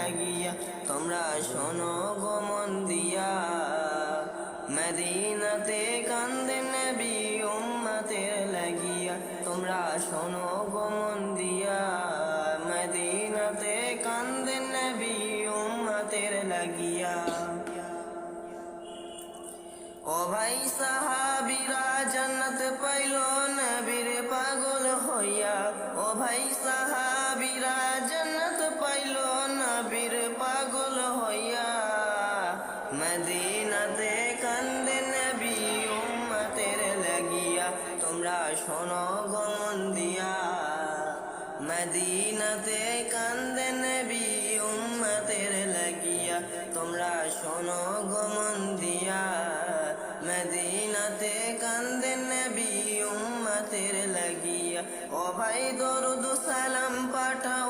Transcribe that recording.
লাগিয়া তোমরা শোনো গো মন দিয়া। মদিনাতে কান্দে নবী উম্মতের লাগিয়া তোমরা শোনো গো মন দিয়া। মদিনাতে কান্দে নবী উম্মতের লাগিয়া। ও ভাই সাহাবীরা জান্নাত পাইল নবীর পাগল হইয়া। ও ভাই সাহাবীরা জান্নাত পাইল নবীর পাগল হইয়া। মদিনাতে কান্দে নবী উম্মতের লাগিয়া তোমরা শোনো গো মন দিয়া। মদিনাতে কান্দে নবী উম্মতের লাগিয়া তোমরা শোনো গো মন দিয়া। মদিনাতে কান্দে নবী উম্মতের লাগিয়া। ও ভাই দরুদ সালাম পাঠাও